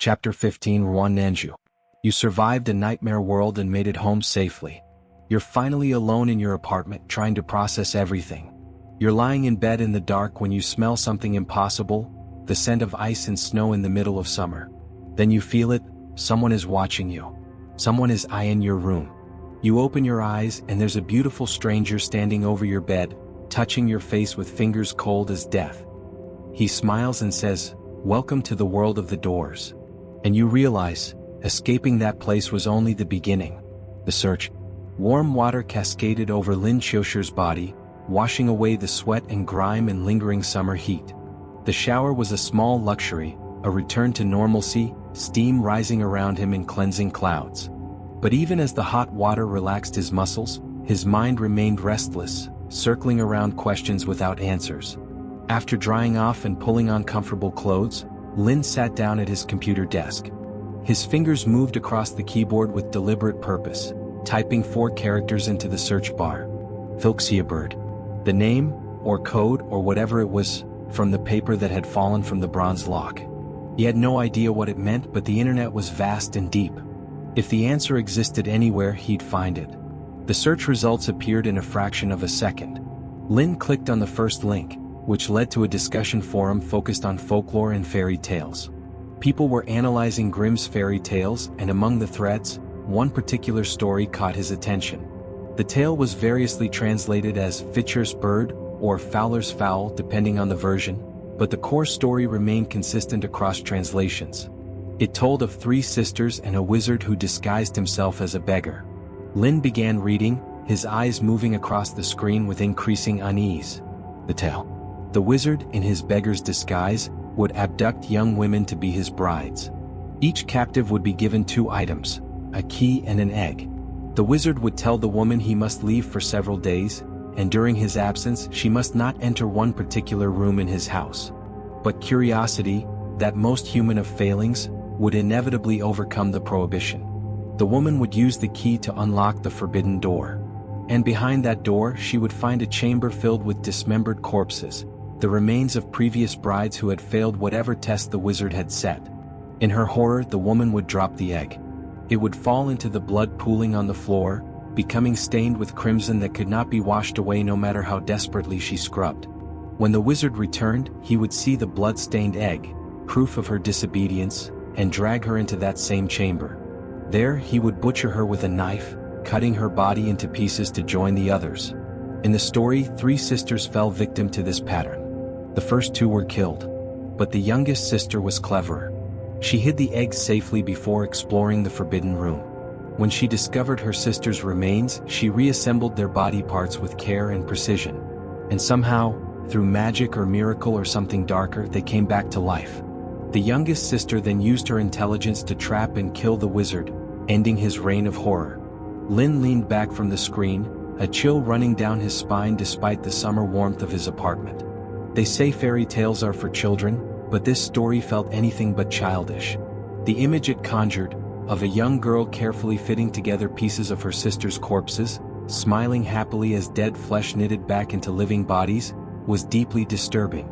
Chapter 15 Ruan Nanju. You survived a nightmare world and made it home safely. You're finally alone in your apartment trying to process everything. You're lying in bed in the dark when you smell something impossible, the scent of ice and snow in the middle of summer. Then you feel it, someone is watching you. Someone is eyeing your room. You open your eyes and there's a beautiful stranger standing over your bed, touching your face with fingers cold as death. He smiles and says, "Welcome to the world of the doors." And you realize, escaping that place was only the beginning. The search. Warm water cascaded over Lin Qiushi's body, washing away the sweat and grime and lingering summer heat. The shower was a small luxury, a return to normalcy, steam rising around him in cleansing clouds. But even as the hot water relaxed his muscles, his mind remained restless, circling around questions without answers. After drying off and pulling on comfortable clothes, Lin sat down at his computer desk. His fingers moved across the keyboard with deliberate purpose, typing 4 characters into the search bar. Bird. The name, or code, or whatever it was, from the paper that had fallen from the bronze lock. He had no idea what it meant, but the internet was vast and deep. If the answer existed anywhere, he'd find it. The search results appeared in a fraction of a second. Lin clicked on the first link, which led to a discussion forum focused on folklore and fairy tales. People were analyzing Grimm's fairy tales, and among the threads, one particular story caught his attention. The tale was variously translated as Fitcher's Bird or Fowler's Fowl depending on the version, but the core story remained consistent across translations. It told of 3 sisters and a wizard who disguised himself as a beggar. Lin began reading, his eyes moving across the screen with increasing unease. The tale. The wizard, in his beggar's disguise, would abduct young women to be his brides. Each captive would be given 2 items, a key and an egg. The wizard would tell the woman he must leave for several days, and during his absence she must not enter one particular room in his house. But curiosity, that most human of failings, would inevitably overcome the prohibition. The woman would use the key to unlock the forbidden door. And behind that door she would find a chamber filled with dismembered corpses, the remains of previous brides who had failed whatever test the wizard had set. In her horror, the woman would drop the egg. It would fall into the blood pooling on the floor, becoming stained with crimson that could not be washed away no matter how desperately she scrubbed. When the wizard returned, he would see the blood-stained egg, proof of her disobedience, and drag her into that same chamber. There he would butcher her with a knife, cutting her body into pieces to join the others. In the story, 3 sisters fell victim to this pattern. The first 2 were killed, but the youngest sister was cleverer. She hid the eggs safely before exploring the forbidden room. When she discovered her sister's remains, she reassembled their body parts with care and precision. And somehow, through magic or miracle or something darker, they came back to life. The youngest sister then used her intelligence to trap and kill the wizard, ending his reign of horror. Lin leaned back from the screen, a chill running down his spine despite the summer warmth of his apartment. They say fairy tales are for children, but this story felt anything but childish. The image it conjured, of a young girl carefully fitting together pieces of her sister's corpses, smiling happily as dead flesh knitted back into living bodies, was deeply disturbing.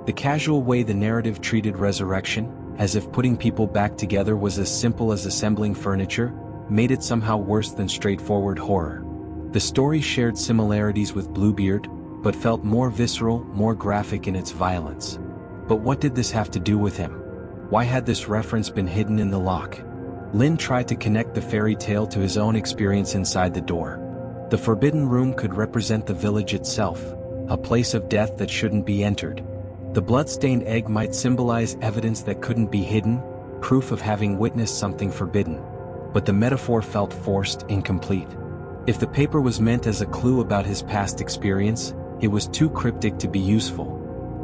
The casual way the narrative treated resurrection, as if putting people back together was as simple as assembling furniture, made it somehow worse than straightforward horror. The story shared similarities with Bluebeard, but felt more visceral, more graphic in its violence. But what did this have to do with him? Why had this reference been hidden in the lock? Lin tried to connect the fairy tale to his own experience inside the door. The forbidden room could represent the village itself, a place of death that shouldn't be entered. The blood-stained egg might symbolize evidence that couldn't be hidden, proof of having witnessed something forbidden. But the metaphor felt forced, incomplete. If the paper was meant as a clue about his past experience, it was too cryptic to be useful,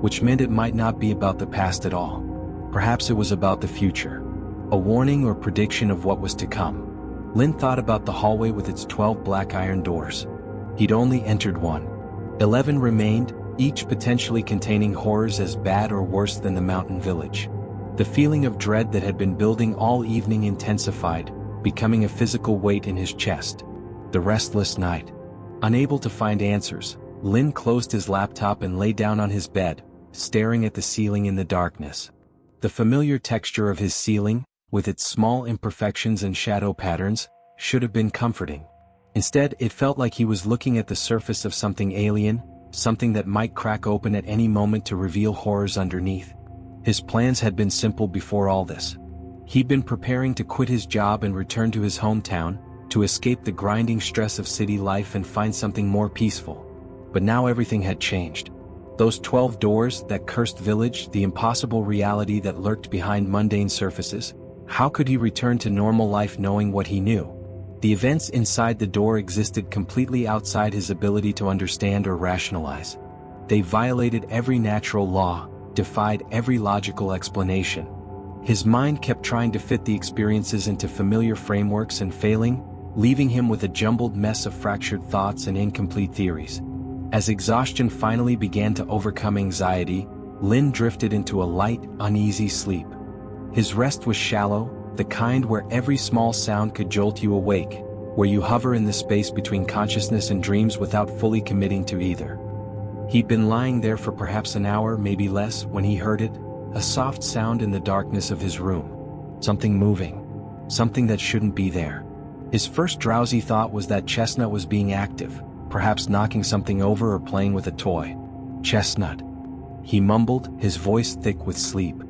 which meant it might not be about the past at all. Perhaps it was about the future, a warning or prediction of what was to come. Lin thought about the hallway with its 12 black iron doors. He'd only entered one. 11 remained, each potentially containing horrors as bad or worse than the mountain village. The feeling of dread that had been building all evening intensified, becoming a physical weight in his chest. The restless night. Unable to find answers, Lin closed his laptop and lay down on his bed, staring at the ceiling in the darkness. The familiar texture of his ceiling, with its small imperfections and shadow patterns, should have been comforting. Instead, it felt like he was looking at the surface of something alien, something that might crack open at any moment to reveal horrors underneath. His plans had been simple before all this. He'd been preparing to quit his job and return to his hometown, to escape the grinding stress of city life and find something more peaceful. But now everything had changed. Those 12 doors, that cursed village, the impossible reality that lurked behind mundane surfaces. How could he return to normal life knowing what he knew? The events inside the door existed completely outside his ability to understand or rationalize. They violated every natural law, defied every logical explanation. His mind kept trying to fit the experiences into familiar frameworks and failing, leaving him with a jumbled mess of fractured thoughts and incomplete theories. As exhaustion finally began to overcome anxiety, Lin drifted into a light, uneasy sleep. His rest was shallow, the kind where every small sound could jolt you awake, where you hover in the space between consciousness and dreams without fully committing to either. He'd been lying there for perhaps an hour, maybe less, when he heard it, a soft sound in the darkness of his room. Something moving. Something that shouldn't be there. His first drowsy thought was that Chestnut was being active, perhaps knocking something over or playing with a toy. Chestnut. He mumbled, his voice thick with sleep.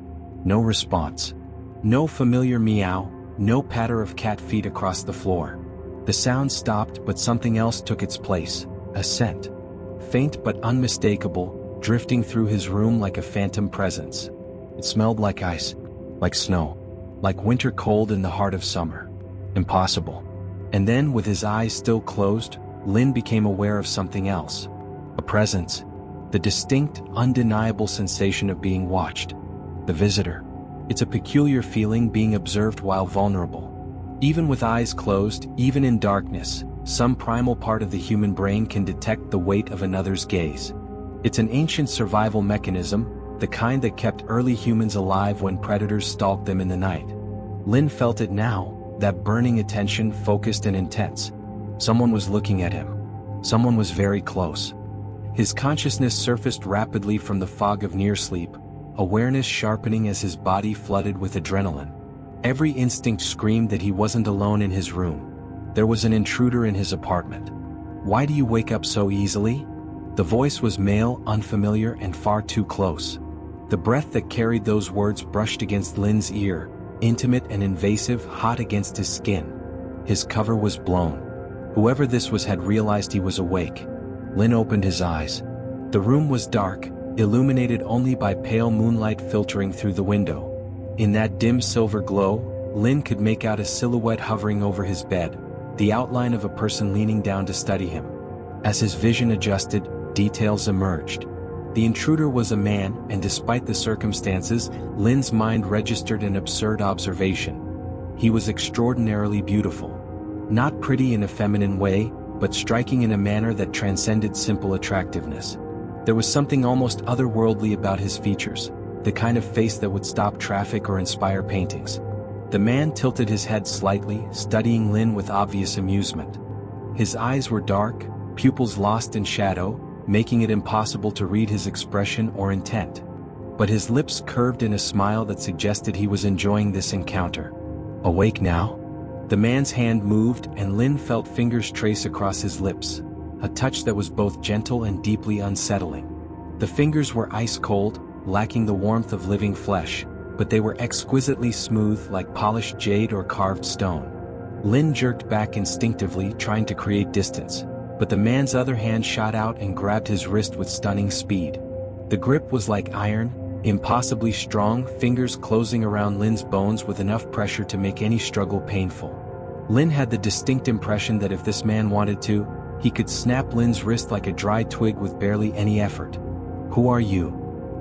No response. No familiar meow, no patter of cat feet across the floor. The sound stopped, but something else took its place, a scent. Faint but unmistakable, drifting through his room like a phantom presence. It smelled like ice, like snow, like winter cold in the heart of summer. Impossible. And then, with his eyes still closed, Lin became aware of something else. A presence. The distinct, undeniable sensation of being watched. The visitor. It's a peculiar feeling being observed while vulnerable. Even with eyes closed, even in darkness, some primal part of the human brain can detect the weight of another's gaze. It's an ancient survival mechanism, the kind that kept early humans alive when predators stalked them in the night. Lin felt it now, that burning attention, focused and intense. Someone was looking at him. Someone was very close. His consciousness surfaced rapidly from the fog of near sleep, awareness sharpening as his body flooded with adrenaline. Every instinct screamed that he wasn't alone in his room. There was an intruder in his apartment. "Why do you wake up so easily?" The voice was male, unfamiliar, and far too close. The breath that carried those words brushed against Lin's ear, intimate and invasive, hot against his skin. His cover was blown. Whoever this was had realized he was awake. Lin opened his eyes. The room was dark, illuminated only by pale moonlight filtering through the window. In that dim silver glow, Lin could make out a silhouette hovering over his bed, the outline of a person leaning down to study him. As his vision adjusted, details emerged. The intruder was a man, and despite the circumstances, Lin's mind registered an absurd observation. He was extraordinarily beautiful. Not pretty in a feminine way, but striking in a manner that transcended simple attractiveness. There was something almost otherworldly about his features, the kind of face that would stop traffic or inspire paintings. The man tilted his head slightly, studying Lin with obvious amusement. His eyes were dark, pupils lost in shadow, making it impossible to read his expression or intent. But his lips curved in a smile that suggested he was enjoying this encounter. "Awake now?" The man's hand moved, and Lin felt fingers trace across his lips, a touch that was both gentle and deeply unsettling. The fingers were ice cold, lacking the warmth of living flesh, but they were exquisitely smooth, like polished jade or carved stone. Lin jerked back instinctively, trying to create distance, but the man's other hand shot out and grabbed his wrist with stunning speed. The grip was like iron, impossibly strong, fingers closing around Lin's bones with enough pressure to make any struggle painful. Lin had the distinct impression that if this man wanted to, he could snap Lin's wrist like a dry twig with barely any effort. "Who are you?"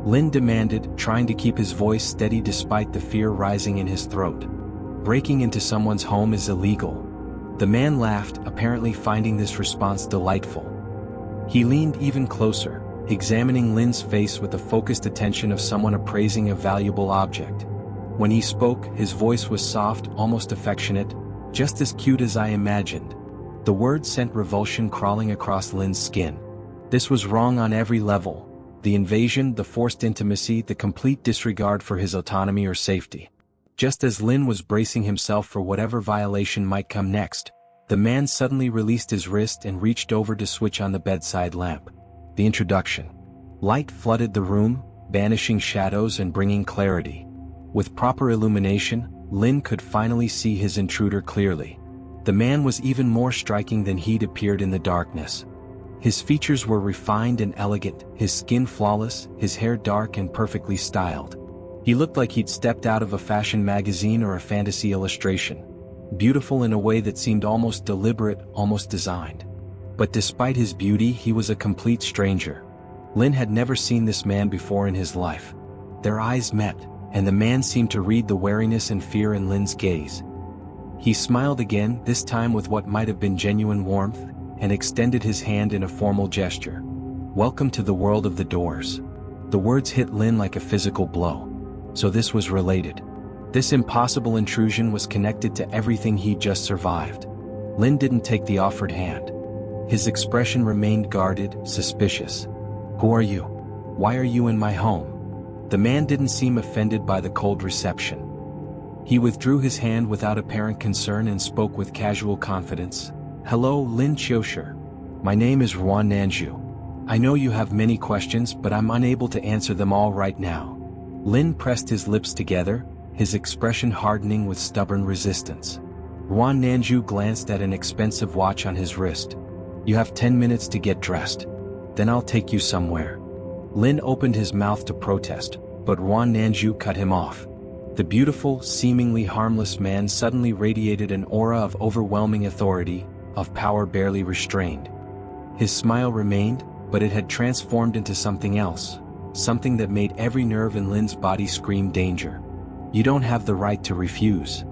Lin demanded, trying to keep his voice steady despite the fear rising in his throat. "Breaking into someone's home is illegal." The man laughed, apparently finding this response delightful. He leaned even closer, examining Lin's face with the focused attention of someone appraising a valuable object. When he spoke, his voice was soft, almost affectionate, just as cute as I imagined. The words sent revulsion crawling across Lin's skin. This was wrong on every level. The invasion, the forced intimacy, the complete disregard for his autonomy or safety. Just as Lin was bracing himself for whatever violation might come next, the man suddenly released his wrist and reached over to switch on the bedside lamp. The introduction. Light flooded the room, banishing shadows and bringing clarity. With proper illumination, Lin could finally see his intruder clearly. The man was even more striking than he'd appeared in the darkness. His features were refined and elegant, his skin flawless, his hair dark and perfectly styled. He looked like he'd stepped out of a fashion magazine or a fantasy illustration. Beautiful in a way that seemed almost deliberate, almost designed. But despite his beauty, he was a complete stranger. Lin had never seen this man before in his life. Their eyes met, and the man seemed to read the wariness and fear in Lin's gaze. He smiled again, this time with what might have been genuine warmth, and extended his hand in a formal gesture. "Welcome to the world of the doors." The words hit Lin like a physical blow. So this was related. This impossible intrusion was connected to everything he'd just survived. Lin didn't take the offered hand. His expression remained guarded, suspicious. "Who are you? Why are you in my home?" The man didn't seem offended by the cold reception. He withdrew his hand without apparent concern and spoke with casual confidence. "Hello, Lin Qiushi. My name is Ruan Nanju. I know you have many questions, but I'm unable to answer them all right now." Lin pressed his lips together, his expression hardening with stubborn resistance. Ruan Nanju glanced at an expensive watch on his wrist. "You have 10 minutes to get dressed. Then I'll take you somewhere." Lin opened his mouth to protest, but Ruan Nanju cut him off. The beautiful, seemingly harmless man suddenly radiated an aura of overwhelming authority, of power barely restrained. His smile remained, but it had transformed into something else. Something that made every nerve in Lin's body scream danger. "You don't have the right to refuse."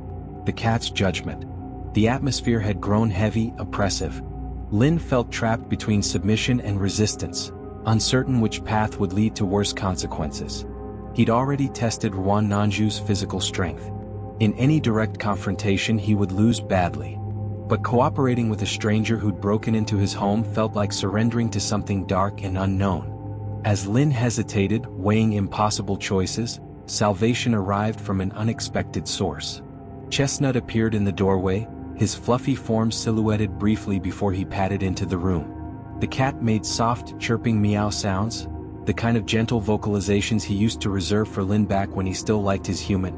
The cat's judgment. The atmosphere had grown heavy, oppressive. Lin felt trapped between submission and resistance, uncertain which path would lead to worse consequences. He'd already tested Ruan Nanju's physical strength. In any direct confrontation he would lose badly. But cooperating with a stranger who'd broken into his home felt like surrendering to something dark and unknown. As Lin hesitated, weighing impossible choices, salvation arrived from an unexpected source. Chestnut appeared in the doorway, his fluffy form silhouetted briefly before he padded into the room. The cat made soft, chirping meow sounds, the kind of gentle vocalizations he used to reserve for Lin back when he still liked his human.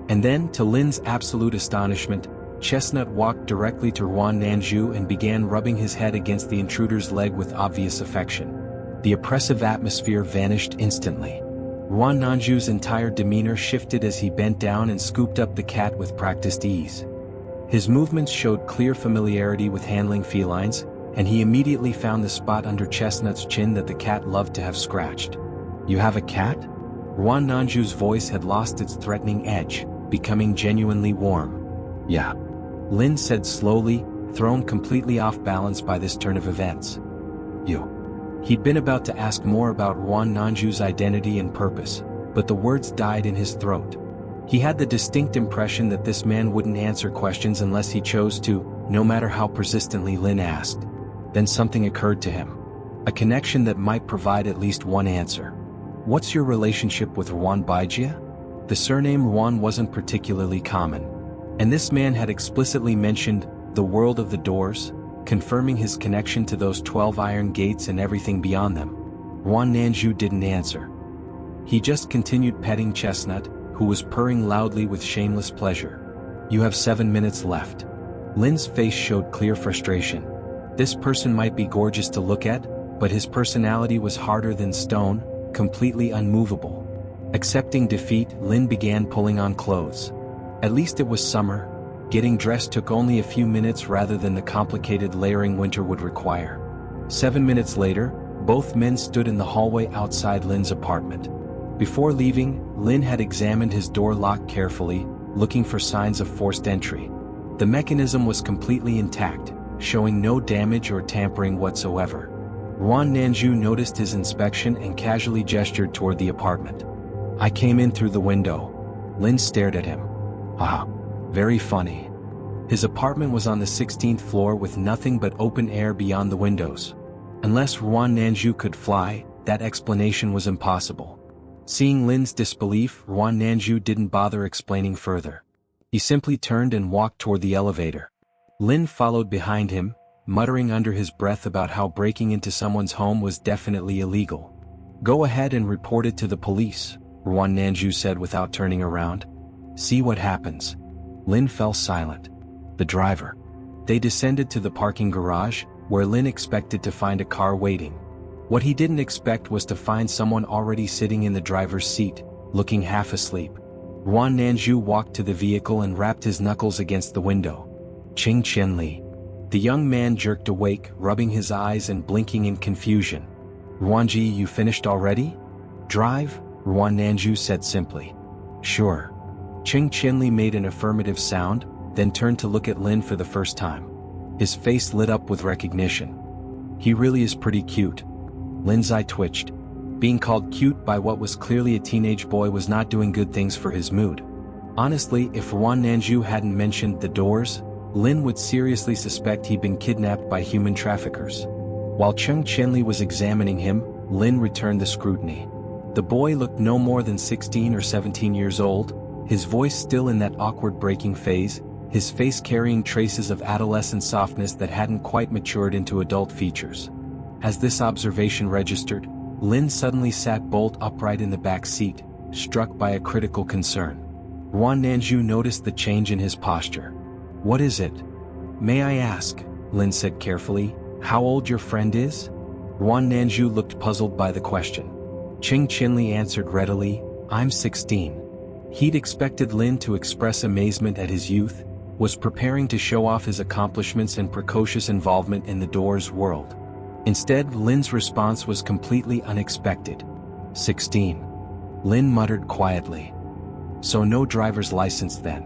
And then, to Lin's absolute astonishment, Chestnut walked directly to Ruan Nanju and began rubbing his head against the intruder's leg with obvious affection. The oppressive atmosphere vanished instantly. Ruan Nanju's entire demeanor shifted as he bent down and scooped up the cat with practiced ease. His movements showed clear familiarity with handling felines, and he immediately found the spot under Chestnut's chin that the cat loved to have scratched. "You have a cat?" Ruan Nanju's voice had lost its threatening edge, becoming genuinely warm. "Yeah," Lin said slowly, thrown completely off balance by this turn of events. "You." He'd been about to ask more about Ruan Nanju's identity and purpose, but the words died in his throat. He had the distinct impression that this man wouldn't answer questions unless he chose to, no matter how persistently Lin asked. Then something occurred to him. A connection that might provide at least one answer. "What's your relationship with Ruan Baijia?" The surname Ruan wasn't particularly common. And this man had explicitly mentioned the world of the doors, confirming his connection to those 12 iron gates and everything beyond them. Ruan Nanju didn't answer. He just continued petting Chestnut, who was purring loudly with shameless pleasure. "You have 7 minutes left." Lin's face showed clear frustration. This person might be gorgeous to look at, but his personality was harder than stone, completely unmovable. Accepting defeat, Lin began pulling on clothes. At least it was summer. Getting dressed took only a few minutes rather than the complicated layering winter would require. 7 minutes later, both men stood in the hallway outside Lin's apartment. Before leaving, Lin had examined his door lock carefully, looking for signs of forced entry. The mechanism was completely intact, showing no damage or tampering whatsoever. Ruan Nanju noticed his inspection and casually gestured toward the apartment. "I came in through the window." Lin stared at him. "Ah, very funny." His apartment was on the 16th floor with nothing but open air beyond the windows. Unless Ruan Nanju could fly, that explanation was impossible. Seeing Lin's disbelief, Ruan Nanju didn't bother explaining further. He simply turned and walked toward the elevator. Lin followed behind him, muttering under his breath about how breaking into someone's home was definitely illegal. "Go ahead and report it to the police," Ruan Nanju said without turning around. "See what happens." Lin fell silent. The driver. They descended to the parking garage, where Lin expected to find a car waiting. What he didn't expect was to find someone already sitting in the driver's seat, looking half asleep. Ruan Nanju walked to the vehicle and rapped his knuckles against the window. "Qing Qianli." The young man jerked awake, rubbing his eyes and blinking in confusion. "Ruanji, you finished already?" "Drive?" Ruan Nanju said simply. "Sure." Qing Qianli made an affirmative sound, then turned to look at Lin for the first time. His face lit up with recognition. "He really is pretty cute." Lin's eye twitched. Being called cute by what was clearly a teenage boy was not doing good things for his mood. Honestly, if Ruan Nanju hadn't mentioned the doors, Lin would seriously suspect he'd been kidnapped by human traffickers. While Qing Qianli was examining him, Lin returned the scrutiny. The boy looked no more than 16 or 17 years old, his voice still in that awkward breaking phase, his face carrying traces of adolescent softness that hadn't quite matured into adult features. As this observation registered, Lin suddenly sat bolt upright in the back seat, struck by a critical concern. Ruan Nanju noticed the change in his posture. "What is it?" "May I ask," Lin said carefully, "how old your friend is?" Ruan Nanju looked puzzled by the question. Qing Qianli answered readily, "I'm 16. He'd expected Lin to express amazement at his youth, was preparing to show off his accomplishments and precocious involvement in the Doors world. Instead, Lin's response was completely unexpected. 16. Lin muttered quietly. "So no driver's license then?"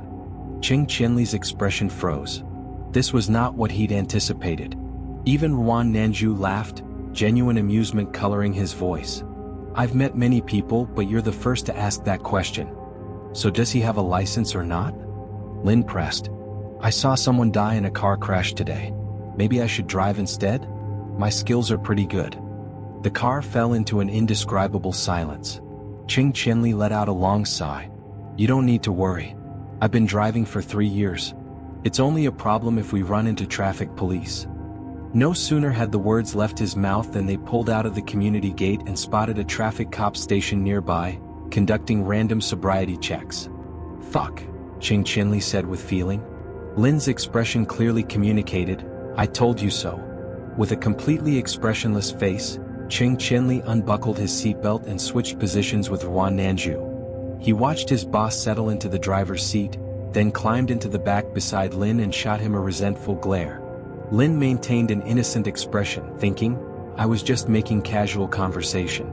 Qing Qianli's expression froze. This was not what he'd anticipated. Even Ruan Nanju laughed, genuine amusement coloring his voice. "I've met many people, but you're the first to ask that question. So does he have a license or not?" Lin pressed. "I saw someone die in a car crash today. Maybe I should drive instead? My skills are pretty good." The car fell into an indescribable silence. Qing Qianli let out a long sigh. "You don't need to worry. I've been driving for 3 years. It's only a problem if we run into traffic police." No sooner had the words left his mouth than they pulled out of the community gate and spotted a traffic cop station nearby, conducting random sobriety checks. "Fuck," Qing Qianli said with feeling. Lin's expression clearly communicated, "I told you so." With a completely expressionless face, Qing Qianli unbuckled his seatbelt and switched positions with Ruan Nanju. He watched his boss settle into the driver's seat, then climbed into the back beside Lin and shot him a resentful glare. Lin maintained an innocent expression, thinking, "I was just making casual conversation.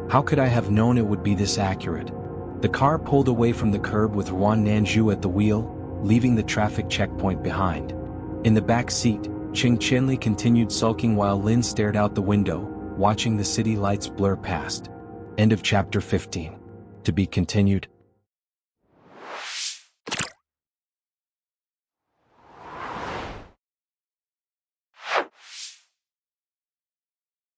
How could I have known it would be this accurate?" The car pulled away from the curb with Ruan Nanju at the wheel, leaving the traffic checkpoint behind. In the back seat, Qing Qianli continued sulking while Lin stared out the window, watching the city lights blur past. End of chapter 15. To be continued.